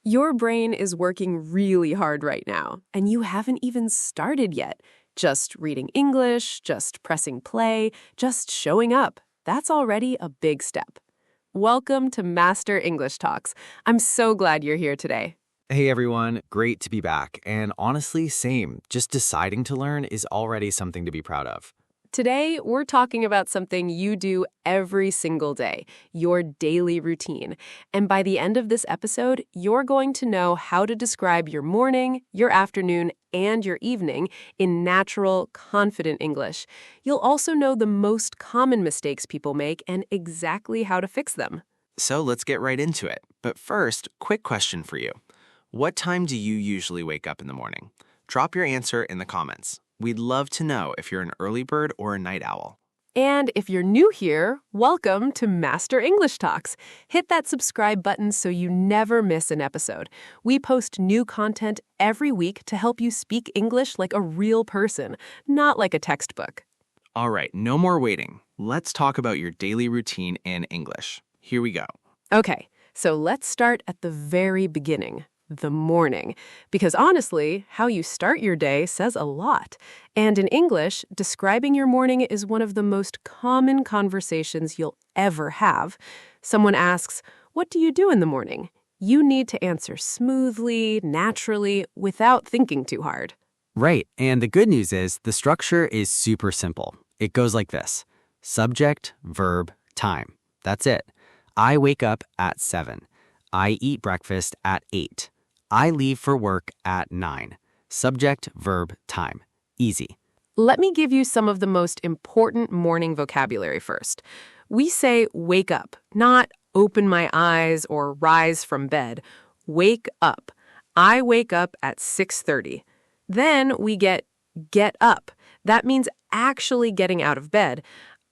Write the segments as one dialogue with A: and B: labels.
A: Your brain is working really hard right now, and you haven't even started yet. Just reading English, just pressing play, just showing up. That's already a big step. Welcome to Master English Talks. I'm so glad you're here today.
B: Hey everyone, great to be back. And honestly, same. Just deciding to learn is already something to be proud of.
A: Today, we're talking about something you do every single day, your daily routine. And by the end of this episode, you're going to know how to describe your morning, your afternoon, and your evening in natural, confident English. You'll also know the most common mistakes people make and exactly how to fix them.
B: So let's get right into it. But first, quick question for you. What time do you usually wake up in the morning? Drop your answer in the comments. We'd love to know if you're an early bird or a night owl.
A: And if you're new here, welcome to Master English Talks. Hit that subscribe button so you never miss an episode. We post new content every week to help you speak English like a real person, not like a textbook.
B: All right, no more waiting. Let's talk about your daily routine in English. Here we go.
A: Okay, so let's start at the very beginning. The morning. Because honestly, how you start your day says a lot. And in English, describing your morning is one of the most common conversations you'll ever have. Someone asks, "What do you do in the morning?" You need to answer smoothly, naturally, without thinking too hard.
B: Right, and the good news is the structure is super simple. It goes like this. Subject, verb, time. That's it. I wake up at 7. I eat breakfast at 8. I leave for work at 9. Subject, verb, time. Easy.
A: Let me give you some of the most important morning vocabulary first. We say wake up, not open my eyes or rise from bed. Wake up. I wake up at 6:30. Then we get up. That means actually getting out of bed.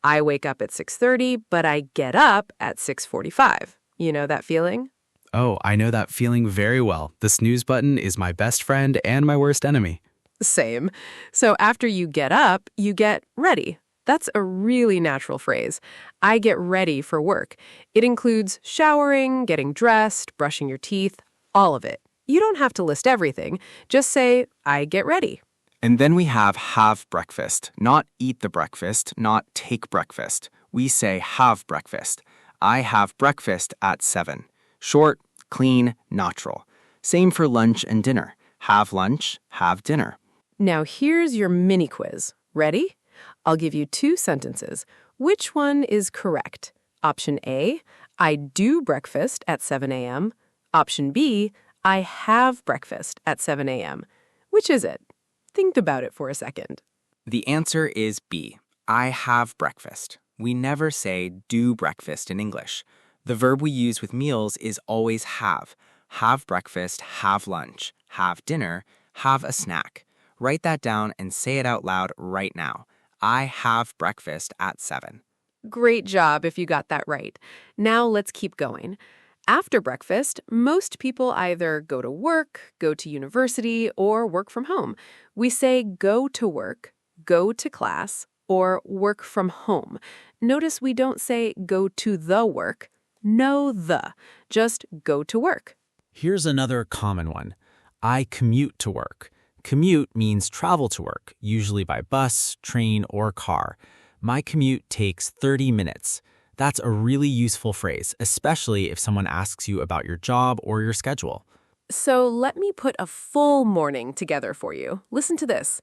A: I wake up at 6:30, but I get up at 6:45. You know that feeling?
C: Oh, I know that feeling very well. The snooze button is my best friend and my worst enemy.
A: Same. So after you get up, you get ready. That's a really natural phrase. I get ready for work. It includes showering, getting dressed, brushing your teeth, all of it. You don't have to list everything. Just say, I get ready.
B: And then we have breakfast, not eat the breakfast, not take breakfast. We say have breakfast. I have breakfast at 7. Short, clean, natural. Same for lunch and dinner. Have lunch, have dinner.
A: Now here's your mini quiz. Ready? I'll give you 2 sentences. Which one is correct? Option A, I do breakfast at 7 a.m. Option B, I have breakfast at 7 a.m. Which is it? Think about it for a second.
B: The answer is B. I have breakfast. We never say do breakfast in English. The verb we use with meals is always have. Have breakfast, have lunch, have dinner, have a snack. Write that down and say it out loud right now. I have breakfast at 7.
A: Great job if you got that right. Now let's keep going. After breakfast, most people either go to work, go to university, or work from home. We say go to work, go to class, or work from home. Notice we don't say go to the work. No the. Just go to work.
C: Here's another common one. I commute to work. Commute means travel to work, usually by bus, train, or car. My commute takes 30 minutes. That's a really useful phrase, especially if someone asks you about your job or your schedule.
A: So let me put a full morning together for you. Listen to this.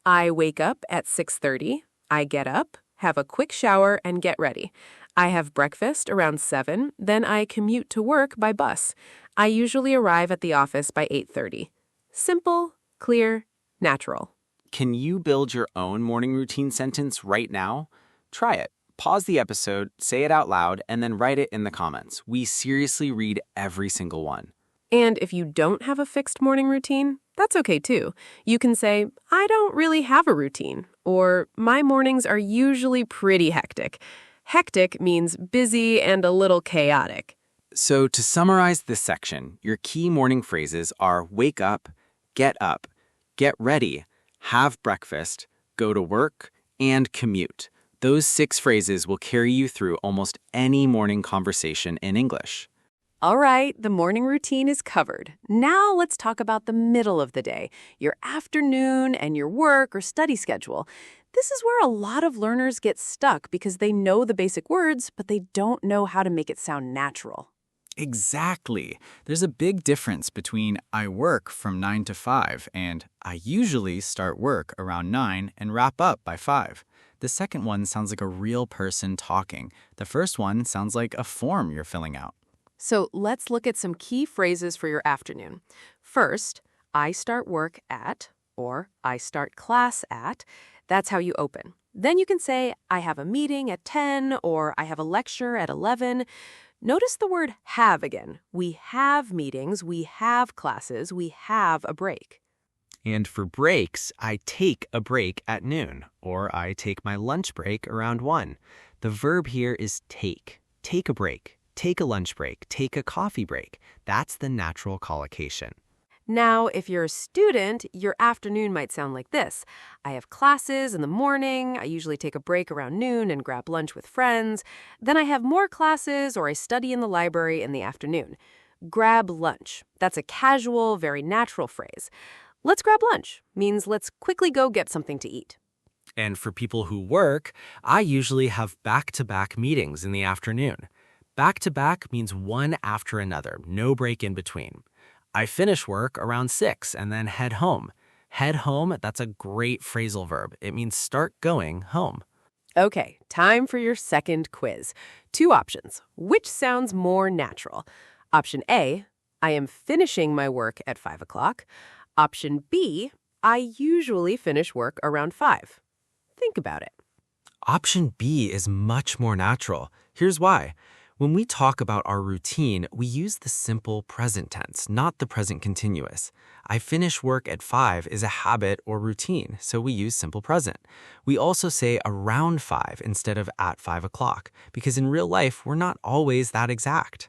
A: I wake up at 6:30. I get up, have a quick shower, and get ready. I have breakfast around 7, then I commute to work by bus. I usually arrive at the office by 8:30. Simple, clear, natural.
B: Can you build your own morning routine sentence right now? Try it. Pause the episode, say it out loud, and then write it in the comments. We seriously read every single one.
A: And if you don't have a fixed morning routine, that's okay too. You can say, I don't really have a routine, or my mornings are usually pretty hectic. Hectic means busy and a little chaotic.
B: So to summarize this section, your key morning phrases are wake up, get ready, have breakfast, go to work, and commute. Those 6 phrases will carry you through almost any morning conversation in English.
A: All right, the morning routine is covered. Now let's talk about the middle of the day, your afternoon and your work or study schedule. This is where a lot of learners get stuck because they know the basic words, but they don't know how to make it sound natural.
C: Exactly. There's a big difference between I work from 9 to 5 and I usually start work around 9 and wrap up by 5. The second one sounds like a real person talking. The first one sounds like a form you're filling out.
A: So let's look at some key phrases for your afternoon. First, I start work at, or I start class at. That's how you open. Then you can say, I have a meeting at 10, or I have a lecture at 11. Notice the word have again. We have meetings, we have classes, we have a break.
C: And for breaks, I take a break at noon, or I take my lunch break around 1. The verb here is take. Take a break. Take a lunch break, take a coffee break. That's the natural collocation.
A: Now, if you're a student, your afternoon might sound like this. I have classes in the morning. I usually take a break around noon and grab lunch with friends. Then I have more classes or I study in the library in the afternoon. Grab lunch. That's a casual, very natural phrase. Let's grab lunch means let's quickly go get something to eat.
C: And for people who work, I usually have back-to-back meetings in the afternoon. Back-to-back means one after another, no break in between. I finish work around 6 and then head home. Head home, that's a great phrasal verb. It means start going home.
A: Okay, time for your second quiz. 2 options. Which sounds more natural? Option A, I am finishing my work at 5 o'clock. Option B, I usually finish work around 5. Think about it.
C: Option B is much more natural. Here's why. When we talk about our routine, we use the simple present tense, not the present continuous. I finish work at 5 is a habit or routine, so we use simple present. We also say around 5 instead of at 5 o'clock, because in real life, we're not always that exact.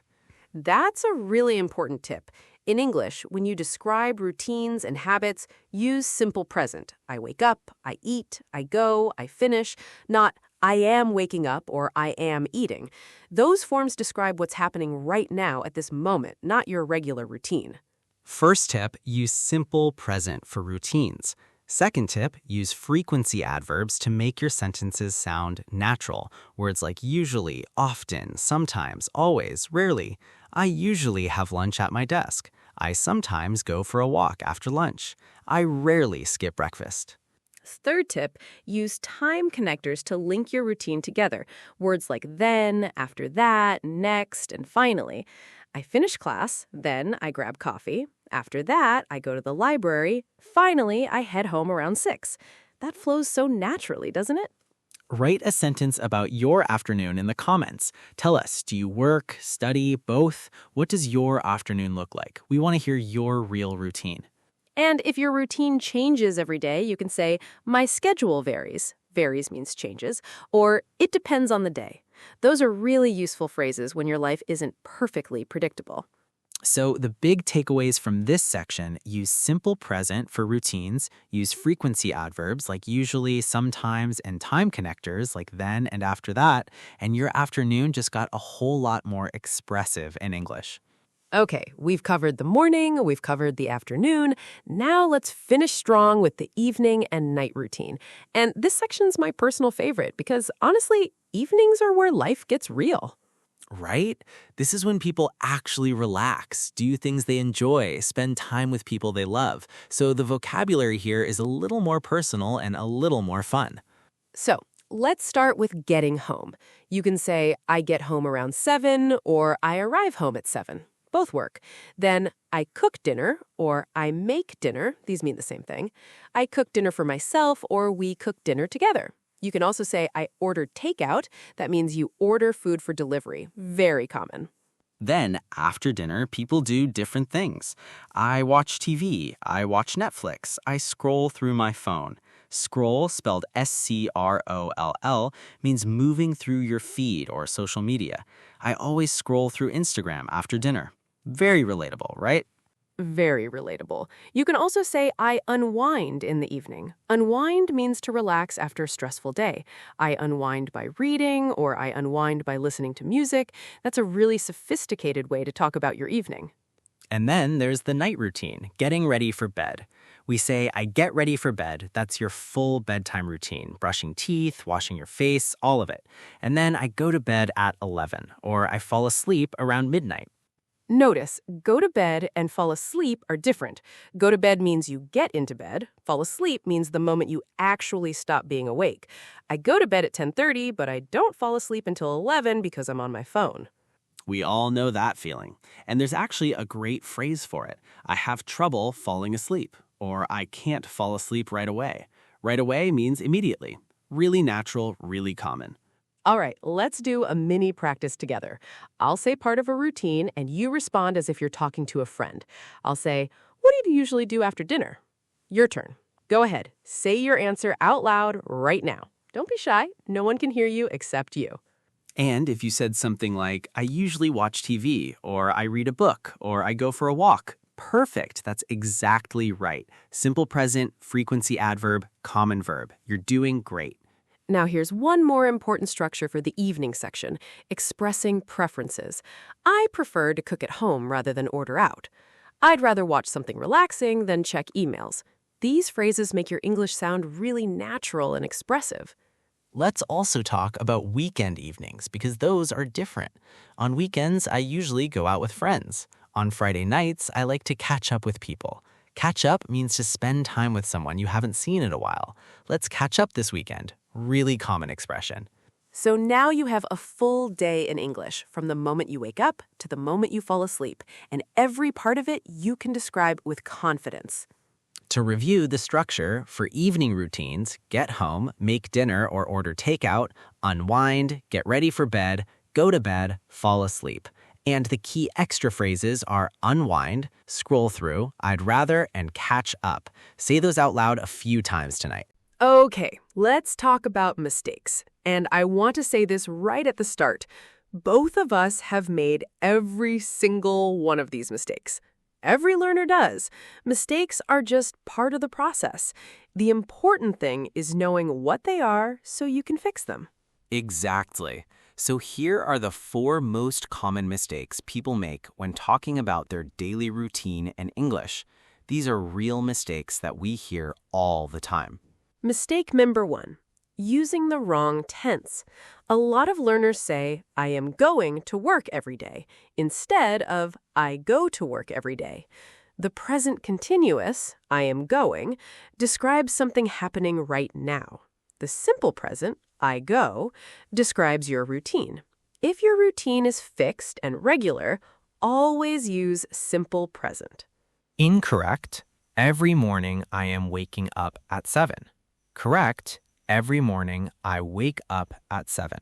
A: That's a really important tip. In English, when you describe routines and habits, use simple present. I wake up, I eat, I go, I finish, not I am waking up or I am eating. Those forms describe what's happening right now at this moment, not your regular routine.
C: First tip, use simple present for routines. Second tip, use frequency adverbs to make your sentences sound natural. Words like usually, often, sometimes, always, rarely. I usually have lunch at my desk. I sometimes go for a walk after lunch. I rarely skip breakfast.
A: Third tip, use time connectors to link your routine together. Words like then, after that, next, and finally. I finish class, then I grab coffee. After that, I go to the library. Finally, I head home around 6. That flows so naturally, doesn't it?
C: Write a sentence about your afternoon in the comments. Tell us, do you work, study, both? What does your afternoon look like? We want to hear your real routine.
A: And if your routine changes every day, you can say, my schedule varies. Varies means changes. Or it depends on the day. Those are really useful phrases when your life isn't perfectly predictable.
C: So the big takeaways from this section, use simple present for routines, use frequency adverbs like usually, sometimes, and time connectors like then and after that, and your afternoon just got a whole lot more expressive in English.
A: Okay, we've covered the morning, we've covered the afternoon. Now let's finish strong with the evening and night routine. And this section's my personal favorite because honestly, evenings are where life gets real.
C: Right? This is when people actually relax, do things they enjoy, spend time with people they love. So the vocabulary here is a little more personal and a little more fun.
A: So let's start with getting home. You can say, I get home around 7 or I arrive home at 7. Both work. Then I cook dinner or I make dinner. These mean the same thing. I cook dinner for myself or we cook dinner together. You can also say, I ordered takeout. That means you order food for delivery. Very common.
C: Then, after dinner, people do different things. I watch TV, I watch Netflix, I scroll through my phone. Scroll, spelled S-C-R-O-L-L, means moving through your feed or social media. I always scroll through Instagram after dinner. Very relatable, right?
A: Very relatable. You can also say, I unwind in the evening. Unwind means to relax after a stressful day. I unwind by reading, or I unwind by listening to music. That's a really sophisticated way to talk about your evening.
C: And then there's the night routine, getting ready for bed. We say, I get ready for bed. That's your full bedtime routine, brushing teeth, washing your face, all of it. And then I go to bed at 11, or I fall asleep around midnight.
A: Notice, go to bed and fall asleep are different. Go to bed means you get into bed. Fall asleep means the moment you actually stop being awake. I go to bed at 10:30, but I don't fall asleep until 11 because I'm on my phone.
C: We all know that feeling. And there's actually a great phrase for it. I have trouble falling asleep, or I can't fall asleep right away. Right away means immediately. Really natural, really common.
A: All right, let's do a mini practice together. I'll say part of a routine, and you respond as if you're talking to a friend. I'll say, what do you usually do after dinner? Your turn. Go ahead. Say your answer out loud right now. Don't be shy. No one can hear you except you.
C: And if you said something like, I usually watch TV, or I read a book, or I go for a walk, perfect. That's exactly right. Simple present, frequency adverb, common verb. You're doing great.
A: Now here's one more important structure for the evening section, expressing preferences. I prefer to cook at home rather than order out. I'd rather watch something relaxing than check emails. These phrases make your English sound really natural and expressive.
C: Let's also talk about weekend evenings because those are different. On weekends, I usually go out with friends. On Friday nights, I like to catch up with people. Catch up means to spend time with someone you haven't seen in a while. Let's catch up this weekend. Really common expression.
A: So now you have a full day in English, from the moment you wake up to the moment you fall asleep, and every part of it you can describe with confidence.
C: To review the structure for evening routines, get home, make dinner or order takeout, unwind, get ready for bed, go to bed, fall asleep. And the key extra phrases are unwind, scroll through, I'd rather, and catch up. Say those out loud a few times tonight.
A: Okay, let's talk about mistakes. And I want to say this right at the start. Both of us have made every single one of these mistakes. Every learner does. Mistakes are just part of the process. The important thing is knowing what they are so you can fix them.
B: Exactly. So here are the 4 most common mistakes people make when talking about their daily routine in English. These are real mistakes that we hear all the time.
A: Mistake number 1, using the wrong tense. A lot of learners say, I am going to work every day, instead of I go to work every day. The present continuous, I am going, describes something happening right now. The simple present, I go, describes your routine. If your routine is fixed and regular, always use simple present.
C: Incorrect. Every morning I am waking up at 7. Correct. Every morning I wake up at 7.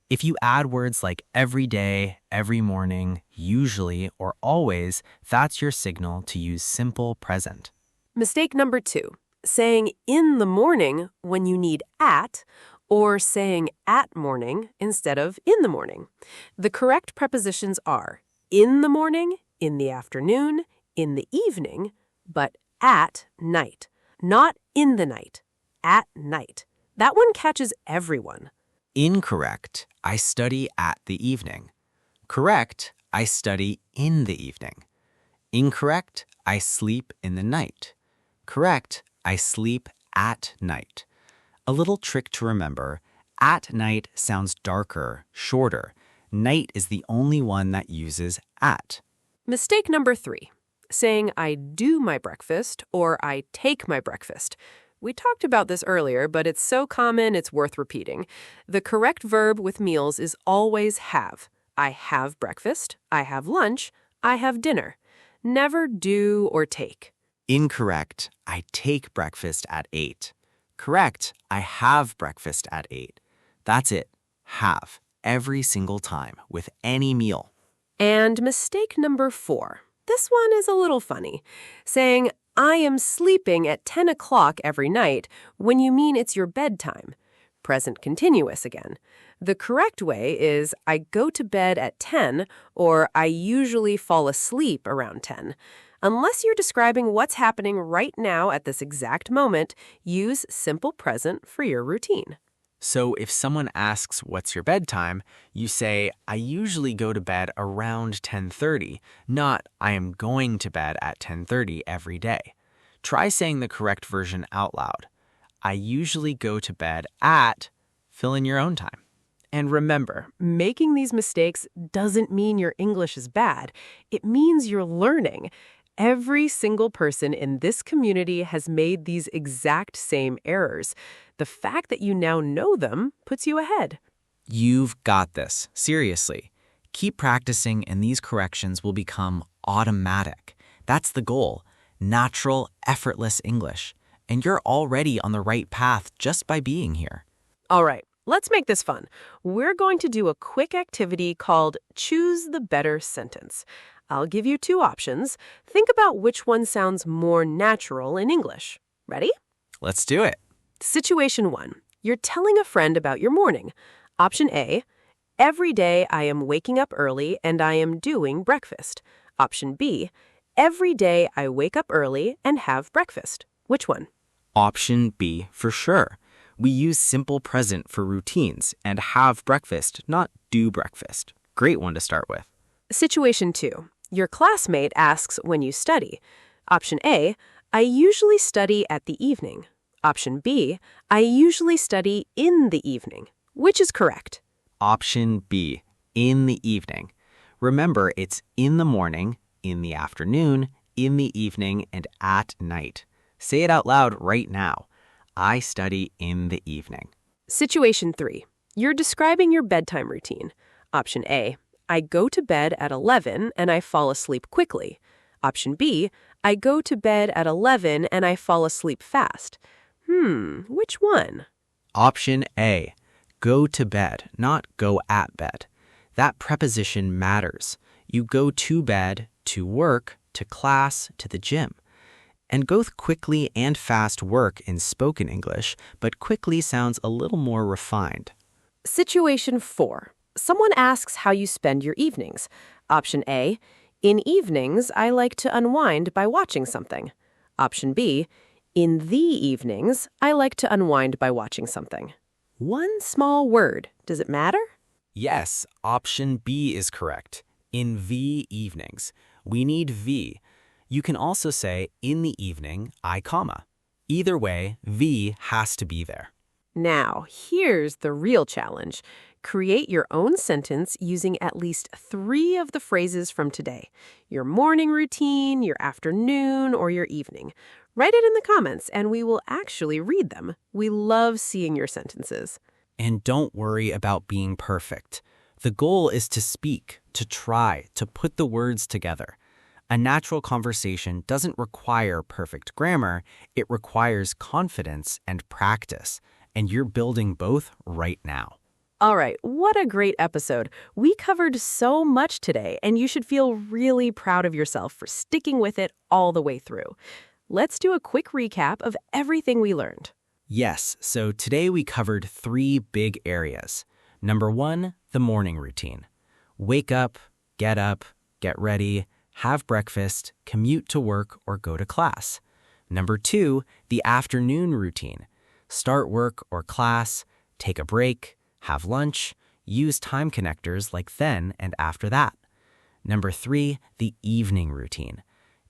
C: If you add words like every day, every morning, usually, or always, that's your signal to use simple present.
A: Mistake number 2, saying in the morning when you need at, or saying at morning instead of in the morning. The correct prepositions are in the morning, in the afternoon, in the evening, but at night, not in the night, at night. That one catches everyone.
B: Incorrect. I study at the evening. Correct. I study in the evening. Incorrect. I sleep in the night. Correct. I sleep at night. A little trick to remember, at night sounds darker, shorter. Night is the only one that uses at.
A: Mistake number 3, saying I do my breakfast or I take my breakfast. We talked about this earlier, but it's so common it's worth repeating. The correct verb with meals is always have. I have breakfast, I have lunch, I have dinner. Never do or take.
B: Incorrect. I take breakfast at 8. Correct. I have breakfast at 8. That's it. Have. Every single time with any meal.
A: And mistake number 4. This one is a little funny. Saying, I am sleeping at 10 o'clock every night when you mean it's your bedtime. Present continuous again. The correct way is I go to bed at 10 or I usually fall asleep around 10. Unless you're describing what's happening right now at this exact moment, use simple present for your routine.
B: So if someone asks, what's your bedtime? You say, I usually go to bed around 10:30, not I am going to bed at 10:30 every day. Try saying the correct version out loud. I usually go to bed at, fill in your own time.
A: And remember, making these mistakes doesn't mean your English is bad. It means you're learning. Every single person in this community has made these exact same errors. The fact that you now know them puts you ahead.
C: You've got this. Seriously. Keep practicing and these corrections will become automatic. That's the goal. Natural, effortless English. And you're already on the right path just by being here.
A: All right, let's make this fun. We're going to do a quick activity called Choose the Better Sentence. I'll give you two options. Think about which one sounds more natural in English. Ready?
C: Let's do it.
A: Situation 1. You're telling a friend about your morning. Option A, every day I am waking up early and I am doing breakfast. Option B, every day I wake up early and have breakfast. Which one?
B: Option B for sure. We use simple present for routines and have breakfast, not do breakfast. Great one to start with.
A: Situation 2. Your classmate asks when you study. Option A, I usually study at the evening. Option B, I usually study in the evening. Which is correct?
B: Option B, in the evening. Remember, it's in the morning, in the afternoon, in the evening, and at night. Say it out loud right now. I study in the evening.
A: Situation 3. You're describing your bedtime routine. Option A, I go to bed at 11 and I fall asleep quickly. Option B, I go to bed at 11 and I fall asleep fast. Which one?
B: Option A, go to bed, not go at bed. That preposition matters. You go to bed, to work, to class, to the gym. And both quickly and fast work in spoken English, but quickly sounds a little more refined.
A: Situation 4. Someone asks how you spend your evenings. Option A, in evenings, I like to unwind by watching something. Option B, in the evenings, I like to unwind by watching something. One small word. Does it matter?
C: Yes, option B is correct. In the evenings. We need V. You can also say, in the evening, I comma. Either way, V has to be there.
A: Now, here's the real challenge. Create your own sentence using at least 3 of the phrases from today. Your morning routine, your afternoon, or your evening. Write it in the comments and we will actually read them. We love seeing your sentences.
C: And don't worry about being perfect. The goal is to speak, to try, to put the words together. A natural conversation doesn't require perfect grammar, it requires confidence and practice. And you're building both right now.
A: All right, what a great episode. We covered so much today, and you should feel really proud of yourself for sticking with it all the way through. Let's do a quick recap of everything we learned.
C: Yes, so today we covered 3 big areas. Number 1, the morning routine. Wake up, get ready, have breakfast, commute to work, or go to class. Number 2, the afternoon routine. Start work or class, take a break, have lunch, use time connectors like then and after that. Number 3, the evening routine.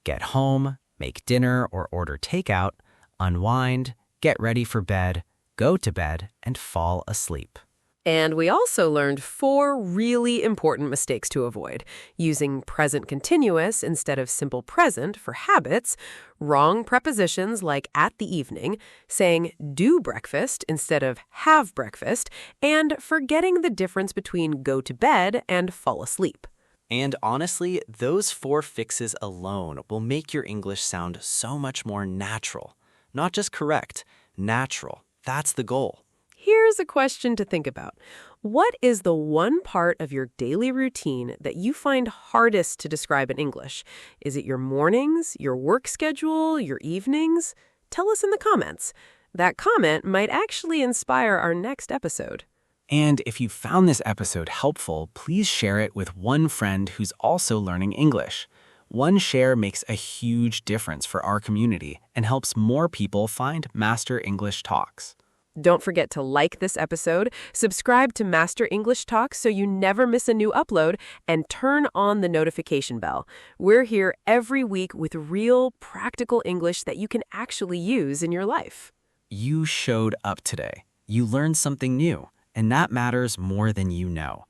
C: Get home, make dinner or order takeout, unwind, get ready for bed, go to bed, and fall asleep.
A: And we also learned 4 really important mistakes to avoid. Using present continuous instead of simple present for habits, wrong prepositions like at the evening, saying do breakfast instead of have breakfast, and forgetting the difference between go to bed and fall asleep.
B: And honestly, those 4 fixes alone will make your English sound so much more natural. Not just correct, natural. That's the goal.
A: Here's a question to think about. What is the one part of your daily routine that you find hardest to describe in English? Is it your mornings, your work schedule, your evenings? Tell us in the comments. That comment might actually inspire our next episode.
C: And if you found this episode helpful, please share it with one friend who's also learning English. One share makes a huge difference for our community and helps more people find Master English Talks.
A: Don't forget to like this episode, subscribe to Master English Talks so you never miss a new upload, and turn on the notification bell. We're here every week with real, practical English that you can actually use in your life.
C: You showed up today. You learned something new, and that matters more than you know.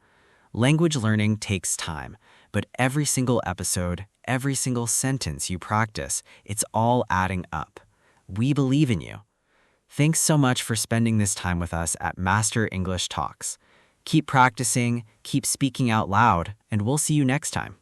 C: Language learning takes time, but every single episode, every single sentence you practice, it's all adding up. We believe in you. Thanks so much for spending this time with us at Master English Talks. Keep practicing, keep speaking out loud, and we'll see you next time.